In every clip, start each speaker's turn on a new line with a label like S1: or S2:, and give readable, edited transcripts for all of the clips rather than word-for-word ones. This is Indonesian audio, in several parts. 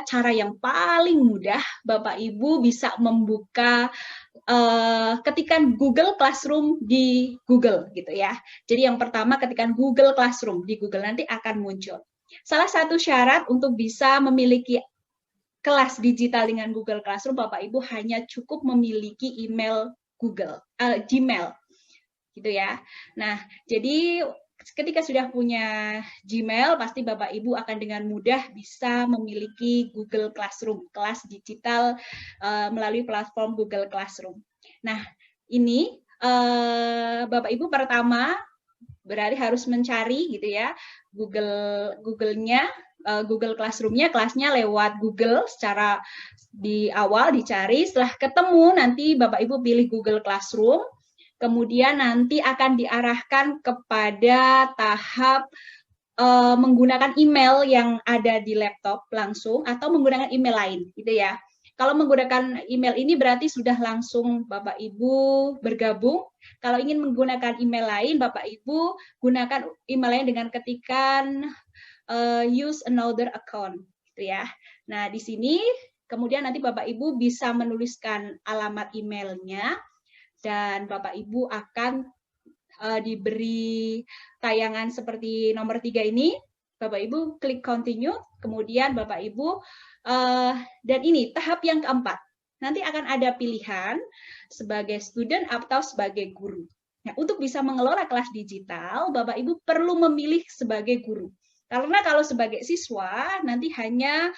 S1: cara yang paling mudah, Bapak Ibu bisa membuka ketikan Google Classroom di Google gitu ya. Jadi yang pertama ketikan Google Classroom di Google, nanti akan muncul. Salah satu syarat untuk bisa memiliki kelas digital dengan Google Classroom, Bapak Ibu hanya cukup memiliki email Gmail gitu ya. Nah, jadi ketika sudah punya Gmail, pasti Bapak Ibu akan dengan mudah bisa memiliki Google Classroom, kelas digital melalui platform Google Classroom. Nah, ini Bapak Ibu pertama berarti harus mencari gitu ya Google-nya, Google Classroom-nya, kelasnya lewat Google secara di awal dicari, setelah ketemu nanti Bapak Ibu pilih Google Classroom. Kemudian nanti akan diarahkan kepada tahap menggunakan email yang ada di laptop langsung atau menggunakan email lain gitu ya. Kalau menggunakan email ini berarti sudah langsung Bapak Ibu bergabung. Kalau ingin menggunakan email lain, Bapak Ibu gunakan email lain dengan ketikan use another account gitu ya. Nah, di sini kemudian nanti Bapak Ibu bisa menuliskan alamat emailnya, dan Bapak Ibu akan diberi tayangan seperti nomor 3 ini. Bapak Ibu klik continue, kemudian Bapak Ibu, dan ini tahap yang keempat. Nanti akan ada pilihan sebagai student atau sebagai guru. Nah, untuk bisa mengelola kelas digital, Bapak Ibu perlu memilih sebagai guru. Karena kalau sebagai siswa, nanti hanya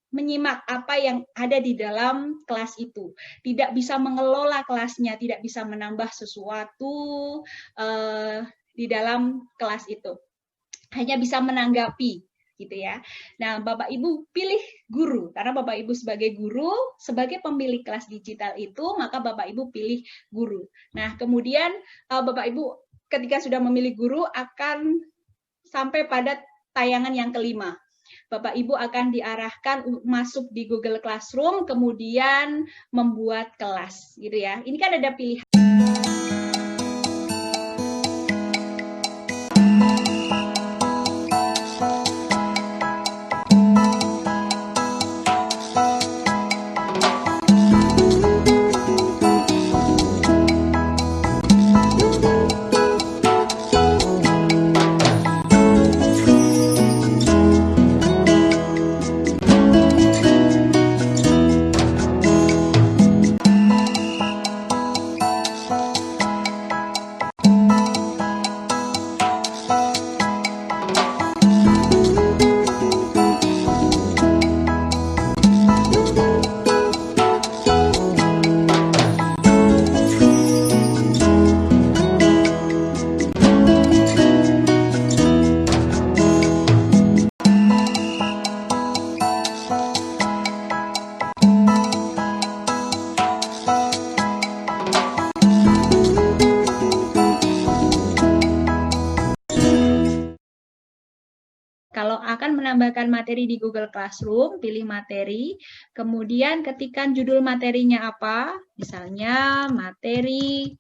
S1: menyimak apa yang ada di dalam kelas itu, tidak bisa mengelola kelasnya, tidak bisa menambah sesuatu di dalam kelas itu, hanya bisa menanggapi gitu ya. Nah, Bapak Ibu pilih guru, karena Bapak Ibu sebagai guru, sebagai pemilik kelas digital itu, maka Bapak Ibu pilih guru. Nah, kemudian Bapak Ibu ketika sudah memilih guru akan sampai pada tayangan yang kelima. Bapak Ibu akan diarahkan masuk di Google Classroom, kemudian membuat kelas, gitu ya. Ini kan ada pilihan. Kalau akan menambahkan materi di Google Classroom, pilih materi, kemudian ketikkan judul materinya apa, misalnya materi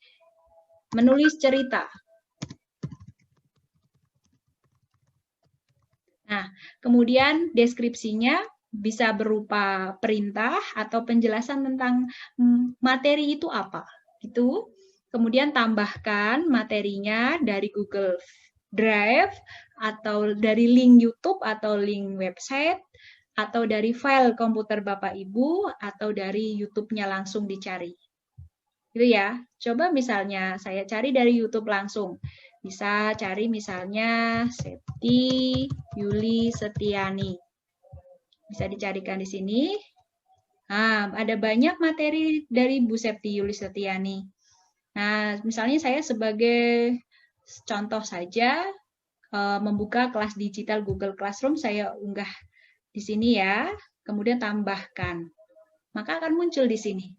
S1: menulis cerita. Nah, kemudian deskripsinya bisa berupa perintah atau penjelasan tentang materi itu apa, gitu. Kemudian tambahkan materinya dari Google Drive, atau dari link YouTube, atau link website, atau dari file komputer Bapak Ibu, atau dari YouTube-nya langsung dicari. Gitu ya. Coba misalnya saya cari dari YouTube langsung. Bisa cari misalnya Septi Yuli Setiani. Bisa dicarikan di sini. Nah, ada banyak materi dari Bu Septi Yuli Setiani. Nah, misalnya saya sebagai contoh saja, membuka kelas digital Google Classroom, saya unggah di sini ya, kemudian tambahkan, maka akan muncul di sini.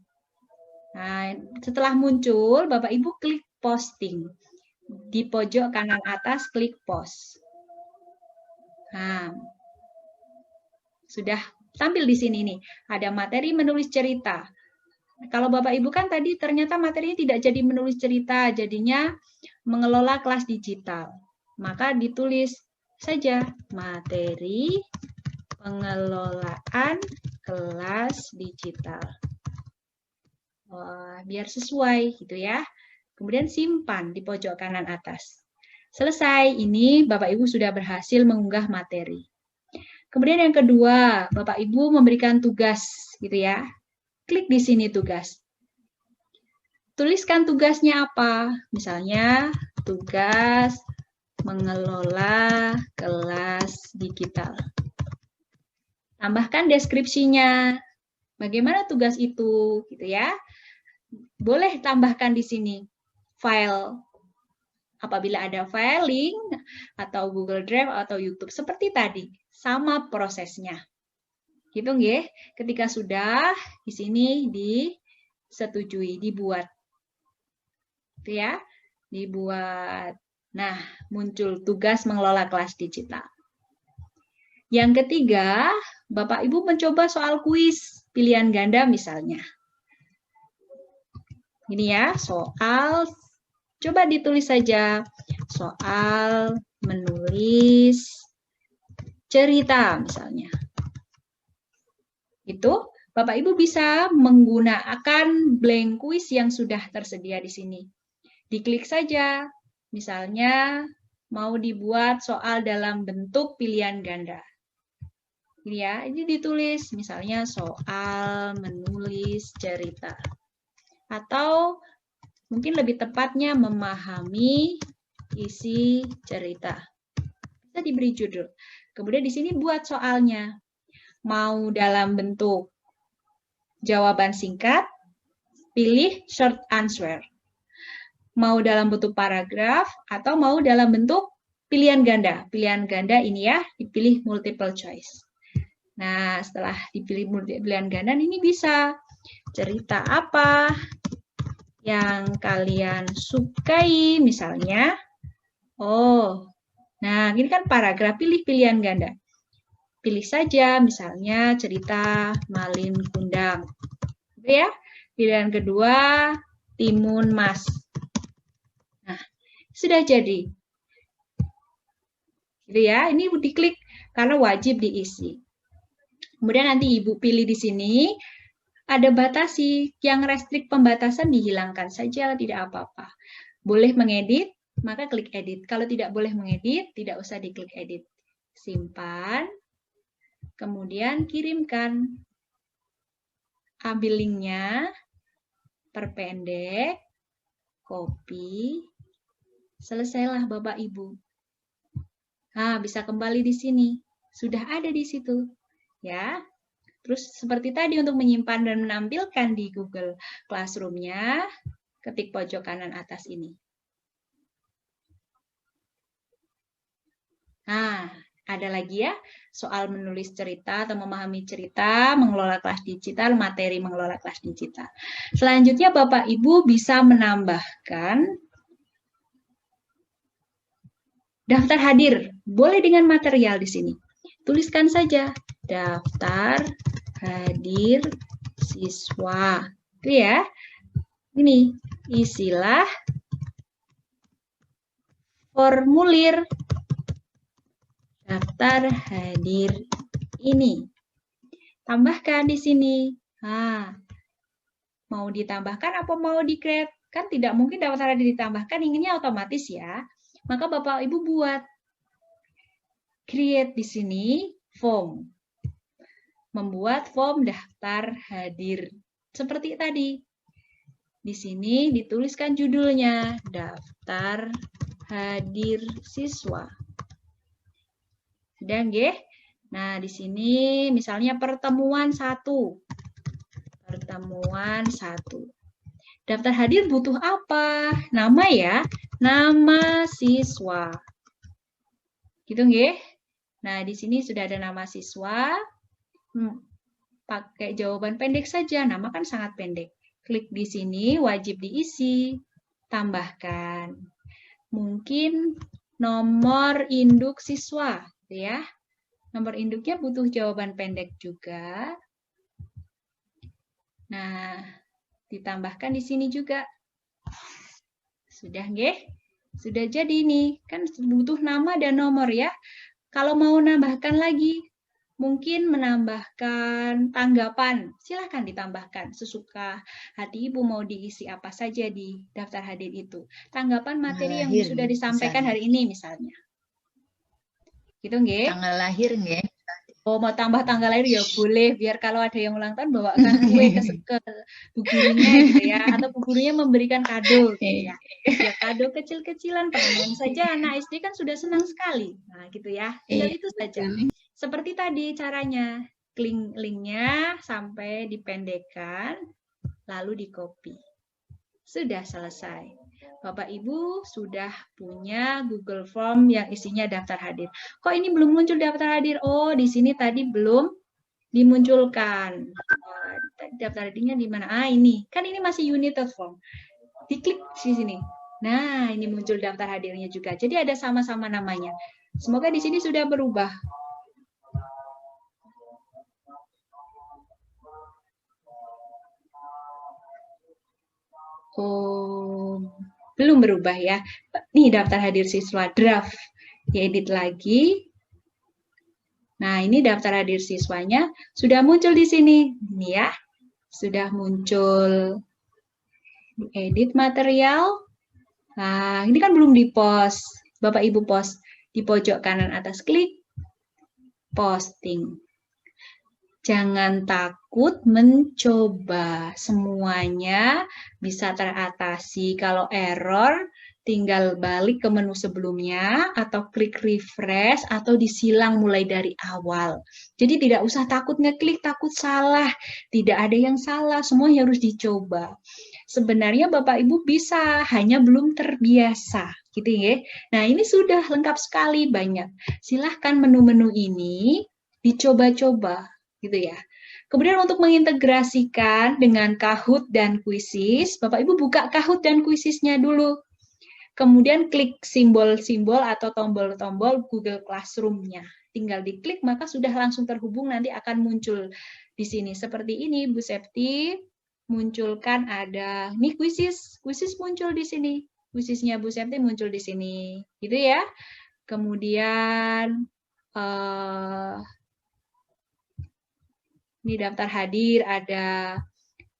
S1: Nah, setelah muncul, Bapak Ibu klik posting, di pojok kanan atas klik post. Nah, sudah tampil di sini nih, ada materi menulis cerita. Kalau Bapak Ibu kan tadi ternyata materinya tidak jadi menulis cerita, jadinya mengelola kelas digital. Maka ditulis saja materi pengelolaan kelas digital. Wah, biar sesuai gitu ya. Kemudian simpan di pojok kanan atas. Selesai, ini Bapak Ibu sudah berhasil mengunggah materi. Kemudian yang kedua, Bapak Ibu memberikan tugas gitu ya. Klik di sini tugas. Tuliskan tugasnya apa? Misalnya tugas mengelola kelas digital. Tambahkan deskripsinya. Bagaimana tugas itu gitu ya. Boleh tambahkan di sini file. Apabila ada file, link, atau Google Drive, atau YouTube. Seperti tadi, sama prosesnya. Gitu nggih. Ketika sudah, di sini disetujui, dibuat. Gitu ya, dibuat. Nah, muncul tugas mengelola kelas digital. Yang ketiga, Bapak Ibu mencoba soal kuis, pilihan ganda misalnya. Ini ya, soal. Coba ditulis saja soal menulis cerita misalnya. Itu Bapak Ibu bisa menggunakan blank quiz yang sudah tersedia di sini. Diklik saja. Misalnya mau dibuat soal dalam bentuk pilihan ganda. Ini ya, ini ditulis misalnya soal menulis cerita. Atau mungkin lebih tepatnya memahami isi cerita. Bisa diberi judul. Kemudian di sini buat soalnya. Mau dalam bentuk jawaban singkat, pilih short answer. Mau dalam bentuk paragraf, atau mau dalam bentuk pilihan ganda. Pilihan ganda ini ya, dipilih multiple choice. Nah, setelah dipilih pilihan ganda, ini bisa cerita apa yang kalian sukai misalnya. Oh, nah ini kan paragraf, pilih pilihan ganda. Pilih saja misalnya cerita Malin Kundang. Gitu ya. Pilihan kedua, Timun Mas. Nah, sudah jadi. Gitu ya, ini diklik karena wajib diisi. Kemudian nanti Ibu pilih di sini. Ada batasi, yang restrik pembatasan dihilangkan saja, tidak apa-apa. Boleh mengedit, maka klik edit. Kalau tidak boleh mengedit, tidak usah diklik edit. Simpan, kemudian kirimkan. Ambil linknya, perpendek, copy, selesailah Bapak Ibu. Nah, bisa kembali di sini. Sudah ada di situ. Ya. Terus seperti tadi untuk menyimpan dan menampilkan di Google Classroom-nya, ketik pojok kanan atas ini. Nah, ada lagi ya, soal menulis cerita atau memahami cerita, mengelola kelas digital, materi mengelola kelas digital. Selanjutnya Bapak Ibu bisa menambahkan daftar hadir, boleh dengan material di sini. Tuliskan saja daftar hadir siswa. Itu ya. Ini, isilah formulir daftar hadir ini. Tambahkan di sini. Nah, mau ditambahkan apa mau di-create? Kan tidak mungkin daftar hadir ditambahkan, inginnya otomatis ya. Maka Bapak Ibu buat create di sini form. Membuat form daftar hadir. Seperti tadi. Di sini dituliskan judulnya, daftar hadir siswa. Sudah nggih? Nah, di sini misalnya pertemuan 1. Pertemuan 1. Daftar hadir butuh apa? Nama ya, nama siswa. Gitu nggih? Nah, di sini sudah ada nama siswa. Pakai jawaban pendek saja, nama kan sangat pendek. Klik di sini, wajib diisi. Tambahkan. Mungkin nomor induk siswa, ya. Nomor induknya butuh jawaban pendek juga. Nah, ditambahkan di sini juga. Sudah nggih? Sudah jadi nih, kan butuh nama dan nomor ya. Kalau mau nambahkan lagi, mungkin menambahkan tanggapan, silahkan ditambahkan sesuka hati Ibu mau diisi apa saja di daftar hadir itu. Tanggapan materi yang sudah disampaikan hari ini misalnya. Gitu nggih?
S2: Tanggal lahir nggih.
S1: Oh, mau tambah tanggal lahir ya boleh, biar kalau ada yang ulang tahun bawakan kue ke bu gurunya gitu ya, atau bu gurunya memberikan kado gitu ya. Ya kado kecil-kecilan, pengen saja anak SD kan sudah senang sekali. Nah, gitu ya. Tinggal itu saja. Seperti tadi caranya, klik linknya sampai dipendekkan, lalu di copy. Sudah selesai. Bapak Ibu sudah punya Google Form yang isinya daftar hadir. Kok ini belum muncul daftar hadir? Oh, di sini tadi belum dimunculkan. Daftar hadirnya di mana? Ah, ini. Kan ini masih united form. Diklik di sini. Nah, ini muncul daftar hadirnya juga. Jadi ada sama-sama namanya. Semoga di sini sudah berubah. Oh, belum berubah ya. Nih daftar hadir siswa draft. Diedit lagi. Nah, ini daftar hadir siswanya sudah muncul di sini. Ini ya. Sudah muncul. Edit material. Nah, ini kan belum di-post. Bapak Ibu post di pojok kanan atas, klik posting. Jangan takut mencoba, semuanya bisa teratasi. Kalau error, tinggal balik ke menu sebelumnya, atau klik refresh, atau disilang mulai dari awal. Jadi tidak usah takut ngeklik, takut salah. Tidak ada yang salah, semua harus dicoba. Sebenarnya Bapak Ibu bisa, hanya belum terbiasa. Gitu ya. Nah ini sudah lengkap sekali, banyak. Silahkan menu-menu ini dicoba-coba. Gitu ya. Kemudian untuk mengintegrasikan dengan Kahoot dan Quizzes, Bapak Ibu buka Kahoot dan Quizzes-nya dulu. Kemudian klik simbol-simbol atau tombol-tombol Google Classroom-nya. Tinggal diklik maka sudah langsung terhubung, nanti akan muncul di sini. Seperti ini Bu Septi, munculkan ada, ini Quizzes muncul di sini. Quizzes-nya Bu Septi muncul di sini. Gitu ya. Kemudian ini daftar hadir, ada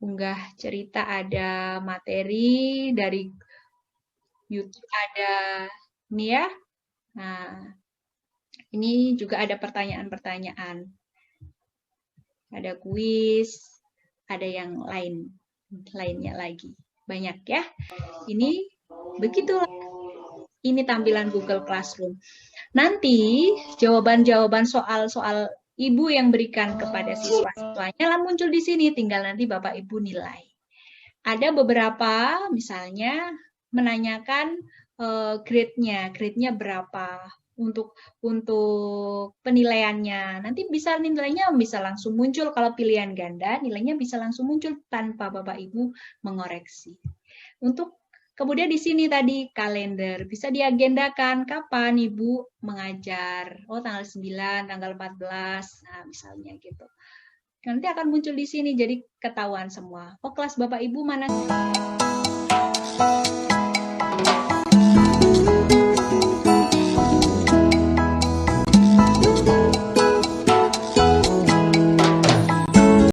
S1: unggah cerita, ada materi dari YouTube, ada ini ya. Nah, ini juga ada pertanyaan-pertanyaan. Ada kuis, ada yang lainnya lagi. Banyak ya. Ini begitu. Ini tampilan Google Classroom. Nanti jawaban-jawaban soal-soal Ibu yang berikan kepada siswa-siswanya lah muncul di sini, tinggal nanti Bapak Ibu nilai. Ada beberapa misalnya menanyakan grade-nya berapa untuk penilaiannya. Nanti bisa nilainya bisa langsung muncul, kalau pilihan ganda nilainya bisa langsung muncul tanpa Bapak Ibu mengoreksi. Untuk kemudian di sini tadi kalender, bisa diagendakan kapan Ibu mengajar. Oh, tanggal 9, tanggal 14, nah misalnya gitu. Nanti akan muncul di sini, jadi ketahuan semua. Oh, kelas Bapak Ibu mana?